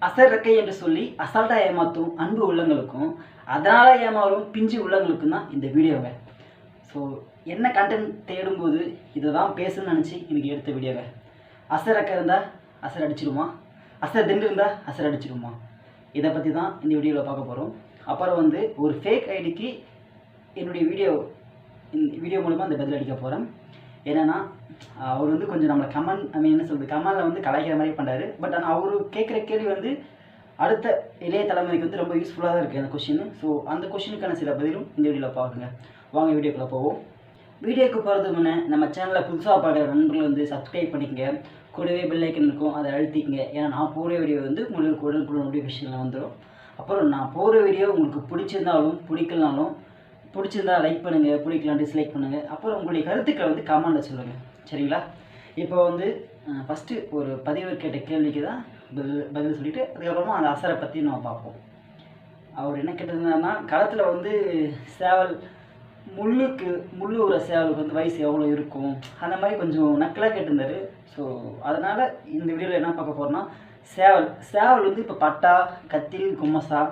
அசரக்கை என்று சொல்லி அசால்ட்டா ஏமாத்தும் அன்பு உள்ளங்களுக்கும் அதனால ஏமாறும் பிஞ்சு உள்ளங்களுக்கும் தான் இந்த வீடியோவை. ஸோ என்ன கண்டென்ட் தேடும்போது இதை தான் பேசணும்னு நினச்சி எனக்கு எடுத்த வீடியோவை. அசரக்கை இருந்தால் அசர் அடிச்சிடுமா, அசர் திண்டு இருந்தால் அசர் அடிச்சிடுமா, இதை பற்றி தான் இந்த வீடியோவில் பார்க்க போகிறோம். அப்புறம் ஒரு ஃபேக் ஐடிக்கு என்னுடைய வீடியோ மூலமாக அந்த பதில் அடிக்க போகிறேன். என்னென்னா அவர் கொஞ்சம் நம்மளை என்ன சொல்கிறது, கமெண்டில் கலாய்க்கிற மாதிரி பண்ணுறாரு. பட் ஆனால் அவர் கேட்குற கேள்வி அடுத்த இளைய தலைமுறைக்கு ரொம்ப யூஸ்ஃபுல்லாக தான் இருக்குது அந்த கொஷின். ஸோ அந்த கொஷினுக்கான சில பதிலும் இந்த வீடியோவில் பார்க்குங்க. வாங்க வீடியோக்குள்ளே போவோம். வீடியோக்கு போகிறதுக்கு முன்னே நம்ம சேனலில் புதுசாக பார்க்குற நண்பர்கள் சப்ஸ்கிரைப் பண்ணிக்கங்க. கூடவே பெல் ஐக்கன் இருக்கும், அதை அழுத்திக்கங்க. ஏன்னா நான் போகிற வீடியோ உங்களுக்கு உடனுக்குடன் நோட்டிஃபிகேஷனில் வந்துடும். அப்புறம் நான் போகிற வீடியோ உங்களுக்கு பிடிச்சிருந்தாலும் பிடிக்கலனாலும், பிடிச்சிருந்தா லைக் பண்ணுங்கள், பிடிக்கலாம் டிஸ்லைக் பண்ணுங்கள். அப்புறம் உங்களுடைய கருத்துக்களை கமெண்டில் சொல்லுங்கள், சரிங்களா? இப்போ ஃபஸ்ட்டு ஒரு பதிவர் கேட்ட கேள்விக்கு தான் பதில் சொல்லிவிட்டு அதுக்கப்புறமா அந்த அசரை பற்றி நம்ம பார்ப்போம். அவர் என்ன கேட்டிருந்தாருன்னா, களத்தில் சேவல் முள்ளு உர சேவலுக்கு வயசு எவ்வளோ இருக்கும், அந்த மாதிரி கொஞ்சம் நக்கலாக கேட்டிருந்தாரு. ஸோ அதனால் இந்த வீடியோவில் என்ன பார்க்க போகிறோன்னா, சேவல் இப்போ பட்டா, கத்தில், கும்மசா,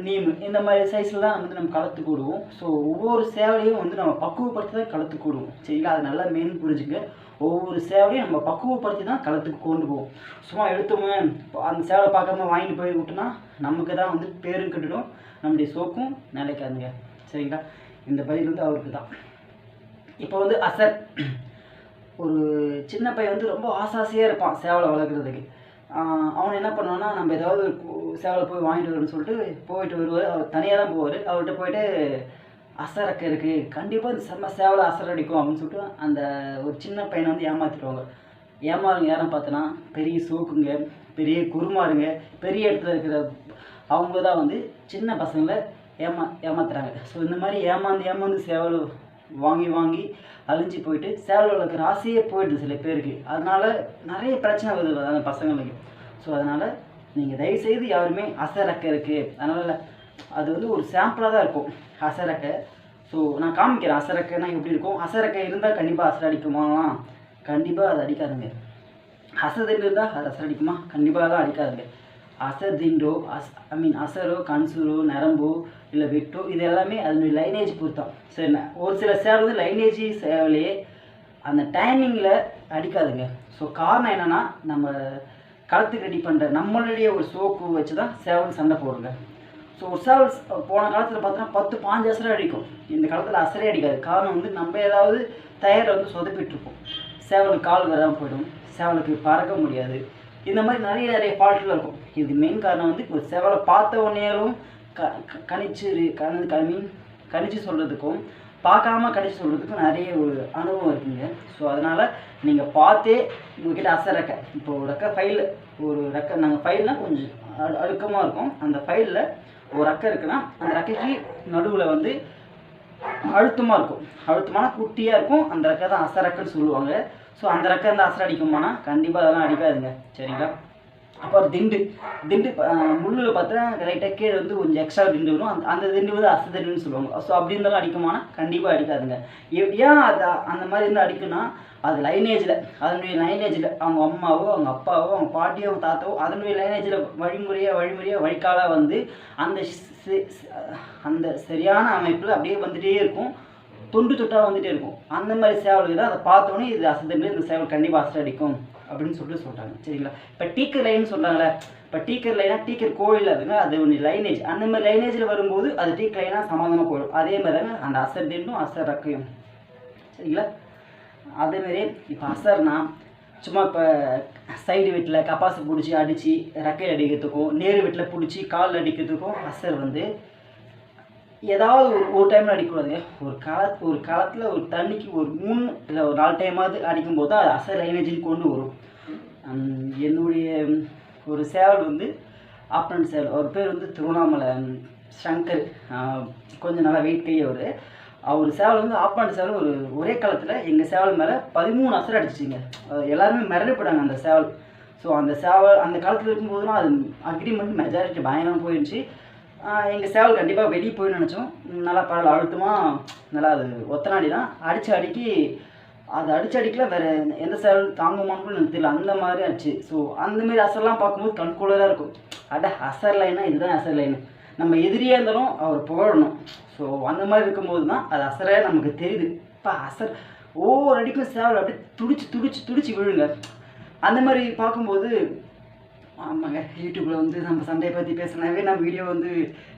நீம் இந்த மாதிரி சைஸில் தான் நம்ம களத்துக்கு விடுவோம். ஸோ ஒவ்வொரு சேவலையும் நம்ம பக்குவப்படுத்தி தான் களத்துக்கு விடுவோம், சரிங்களா? அது நல்லா மெயின் புரிஞ்சுங்க. ஒவ்வொரு சேவலையும் நம்ம பக்குவப்படுத்தி தான் களத்துக்கு கொண்டு போவோம். சும்மா எடுத்தோமே அந்த சேவலை பார்க்காம வாங்கிட்டு போய் விட்டோன்னா நமக்கு தான் பேரும் கட்டிடும், நம்முடைய சோக்கும் நிலைக்காதுங்க, சரிங்களா? இந்த பதில் அவருக்கு தான். இப்போ அசர் ஒரு சின்ன பையன் ரொம்ப ஆசாசியாக இருப்பான் சேவலை வளர்க்குறதுக்கு. அவனை என்ன பண்ணுவான்னா, நம்ம ஏதாவது சேவலை போய் வாங்கிட்டு வரணும்னு சொல்லிட்டு போயிட்டு வருவார். அவர் தனியாக தான் போவார். அவர்கிட்ட போயிட்டு அசரக்கை இருக்குது, கண்டிப்பாக இந்த செம்ம சேவலை அசர் அடிக்கும் அப்படின்னு சொல்லிட்டு அந்த ஒரு சின்ன பையனை ஏமாற்றிடுவாங்க. ஏமாறுங்க யாரும் பார்த்தோன்னா பெரிய சோக்குங்க, பெரிய குருமாருங்க, பெரிய இடத்துல இருக்கிற அவங்க தான் சின்ன பசங்களை ஏமாத்துறாங்க. ஸோ இந்த மாதிரி ஏமாந்து சேவல் வாங்கி அழிஞ்சு போயிட்டு சேவல் வளர்க்குற ஆசையே போயிடுது சில பேருக்கு. அதனால் நிறைய பிரச்சனை வருது அந்த பசங்களுக்கு. ஸோ அதனால் நீங்கள் தயவுசெய்து யாருமே அசரக்கை இருக்குது, அதனால் அது ஒரு சாம்பிளாக தான் இருக்கும் அசரக்கை. ஸோ நான் காமிக்கிறேன் அசரக்கைனா எப்படி இருக்கும். அசரக்கை இருந்தால் கண்டிப்பாக அசர் அடிக்குமா? கண்டிப்பாக அது அடிக்காதுங்க. அசதில் இருந்தால் அது அசர் அடிக்குமா? கண்டிப்பாக தான் அடிக்காதுங்க. அசதிண்டோ அசரோ, கன்சூரோ, நரம்போ, இல்லை வெட்டோ, இது எல்லாமே அதனுடைய லைனேஜ் பொறுத்தான். சரி, ஒரு சில சேவல் லைனேஜ் சேவலையே அந்த டைமிங்கில் அடிக்காதுங்க. ஸோ காரணம் என்னென்னா, நம்ம களத்துக்கு ரெடி பண்ணுற நம்மளுடைய ஒரு சோக்கு வச்சு தான் சேவல் சண்டை போடுங்க. ஸோ ஒரு சேவல் போன காலத்தில் பார்த்தோன்னா 10-15 அசரை அடிக்கும். இந்த காலத்தில் அசரே அடிக்காது. காரணம் நம்ம ஏதாவது தயாரை சொதப்பிட்டுருப்போம். சேவலுக்கு கால் வராமல் போயிடும், சேவலுக்கு பறக்க முடியாது. இந்த மாதிரி நிறைய ஃபால்ட்டில் இருக்கும். இது மெயின் காரணம் ஒரு சேவலை பார்த்த உடனேயும் கணிச்சு சொல்கிறதுக்கும் பார்க்காம கணிச்சு சொல்கிறதுக்கும் நிறைய ஒரு அனுபவம் இருக்குங்க. ஸோ அதனால் நீங்கள் பார்த்தே உங்கள்கிட்ட அசரக்கை, இப்போ ஒரு ரெக்கை நாங்கள் ஃபைல்னால் கொஞ்சம் அழுக்கமாக இருக்கும். அந்த ஃபைலில் ஒரு ரெக்கை இருக்குன்னா அந்த ரெக்கைக்கு நடுவில் அழுத்தமாக இருக்கும், அழுத்தமான குட்டியாக இருக்கும். அந்த ரெக்கை தான் அசரக்கைன்னு சொல்லுவாங்க. ஸோ அந்த ரெக்கை அசர் அடிக்குமானா கண்டிப்பாக அதெல்லாம் அடிக்காதுங்க, சரிங்களா? அப்புறம் திண்டு முள்ளில் பார்த்தா லைட்டாக கீழே கொஞ்சம் எக்ஸ்ட்ரா திண்டு வரும். அந்த திண்டு அசதிண்டுன்னு சொல்லுவாங்க. ஸோ அப்படி இருந்தாலும் அடிக்குமானா கண்டிப்பாக அடிக்காதுங்க. ஏன் அது அந்த மாதிரி அடிக்குன்னா, அது அதனுடைய லைனேஜில் அவங்க அம்மாவோ, அவங்க அப்பாவோ, அவங்க பாட்டியோ, அவங்க தாத்தாவோ அதனுடைய லைனேஜில் வழிமுறையாக வழிகாலாக அந்த சரியான அமைப்பில் அப்படியே வந்துகிட்டே இருக்கும், தொட்டாக வந்துகிட்டே இருக்கும். அந்த மாதிரி சேவலுக்கு தான் அதை பார்த்தோன்னே இது அசதிண்டு, இந்த சேவல் கண்டிப்பாக அசர் அடிக்கும் அப்படின்னு சொல்கிறாங்க, சரிங்களா? இப்போ டீக்கர் லைன்னு சொல்கிறாங்களே, இப்போ டீக்கர் லைனாக டீக்கர் கோயில் அது ஒன்று லைனேஜ். அந்த மாதிரி லைனேஜில் வரும்போது அது டீக்கர் லைனாக சமாதானமாக போயிடும். அதே மாதிரி தாங்க அந்த அசர் திண்டும் அசர் ரக்கையும், சரிங்களா? அதேமாரி இப்போ அசர்னா சும்மா இப்போ சைடு வீட்டில் கப்பாசு பிடிச்சி அடித்து ரெக்கையில் அடிக்கிறதுக்கும், நேரு வீட்டில் பிடிச்சி காலில் அடிக்கிறதுக்கும் அசர் ஏதாவது ஒரு டைமில் அடிக்கூடாதுங்க. ஒரு காலத்தில் ஒரு தண்ணிக்கு ஒரு 3 இல்லை ஒரு 4 டைமாவது அடிக்கும்போது தான் அது அசர் லைனேஜில் கொண்டு வரும். என்னுடைய ஒரு சேவல் ஆப்ரண்ட் சேவல், அவர் பேர் திருவண்ணாமலை சங்கர், கொஞ்சம் நல்லா வெயிட் கையை. அவர் சேவல் ஆப்ரண்ட் சேவல் ஒரே காலத்தில் எங்கள் சேவல் மேலே 13 அசர் அடிச்சிச்சிங்க. எல்லாருமே மிரளப்படாங்க அந்த சேவல். ஸோ அந்த சேவல் அந்த காலத்தில் இருக்கும்போதுலாம் அது அக்ரிமெண்ட் மெஜாரிட்டி பயங்கரமாக போயிடுச்சு. எங்கள் சேவல் கண்டிப்பாக வெளியே போய் நினச்சோம். நல்லா பரவாயில்ல, அழுத்தமாக நல்லா அது ஒத்தனாடி தான் அடிக்கல. வேறு எந்த சேவல் தாங்குமான்னு எனக்கு தெரியல, அந்த மாதிரி ஆச்சு. ஸோ அந்தமாரி அசரெலாம் பார்க்கும்போது கண்கூலராக இருக்கும். அட அசர் லைனா இதுதான் அசர் லைனு, நம்ம எதிரியாக இருந்தாலும் அவர் புகழணும். ஸோ அந்த மாதிரி இருக்கும்போது தான் அது அசரே நமக்கு தெரியுது. இப்போ அசர் ஒவ்வொரு அடிக்கும் சேவல் அப்படியே துடிச்சு விழுங்க. அந்த மாதிரி பார்க்கும்போது ஆமாங்க, யூடியூப்பில் வந்து நம்ம சண்டையை பற்றி பேசினாவே நம்ம வீடியோ வந்து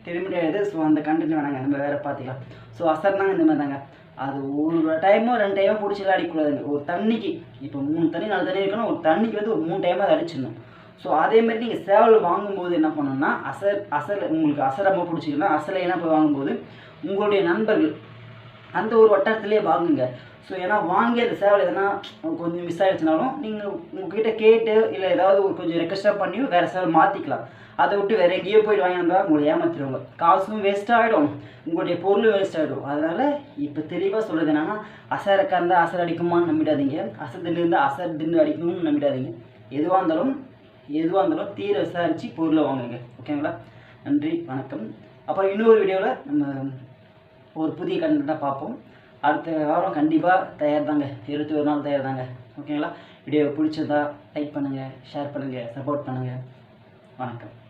தெரிய முடியாது. ஸோ அந்த கண்டென்ட் வேணாங்க, நம்ம வேறு பார்த்துக்கலாம். ஸோ அசர்னாங்க இந்த மாதிரி தாங்க. அது ஒரு டைமோ 2 டைமோ பிடிச்சிலாம் அடிக்கக்கூடாதுங்க. ஒரு தண்ணிக்கு இப்போ 3 தண்ணி 4 தண்ணி இருக்குன்னா ஒரு தண்ணிக்கு வந்து ஒரு 3 டைமாக அதை அடிச்சிடணும். ஸோ அதேமாதிரி நீங்கள் சேவல் வாங்கும்போது என்ன பண்ணணும்னா அசல் உங்களுக்கு அசல் ரொம்ப பிடிச்சிக்கலாம். அசலைனா போய் வாங்கும்போது உங்களுடைய நண்பர்கள் அந்த ஒரு வட்டாரத்துலேயே வாங்குங்க. ஸோ ஏன்னா வாங்கி அந்த சேவல் எதனா கொஞ்சம் மிஸ் ஆகிடுச்சுனாலும் நீங்கள் உங்ககிட்ட கேட்டு இல்லை ஏதாவது ஒரு கொஞ்சம் ரெக்வஸ்ட்டாக பண்ணி வேறு சேவல் மாற்றிக்கலாம். அதை விட்டு வேறு எங்கேயோ போய்ட்டு வாங்கினா உங்களை ஏமாற்றிடுவாங்க. காசும் வேஸ்ட் ஆகிடும், உங்களுடைய பொருளும் வேஸ்ட் ஆகிடும். அதனால் இப்போ தெளிவாக சொல்கிறது என்னென்னா, அசரக்கா இருந்தால் அசர் அடிக்குமான்னு நம்பிடாதீங்க, அசர் தின்னு இருந்தால் அசர் தின்னு அடிக்கணும்னு நம்பிடாதீங்க. எதுவாக இருந்தாலும் தீர விசாரித்து பொருளை வாங்குங்க. ஓகேங்களா? நன்றி, வணக்கம். அப்புறம் இன்னொரு வீடியோவில் நம்ம ஒரு புதிய கண்டென்ட்டாக பார்ப்போம். அடுத்த வாரம் கண்டிப்பாக தயார் தாங்க, 21 நாள் தயார் தாங்க. ஓகேங்களா? வீடியோ பிடிச்சதா லைக் பண்ணுங்கள், ஷேர் பண்ணுங்கள், சப்போர்ட் பண்ணுங்கள். வணக்கம்.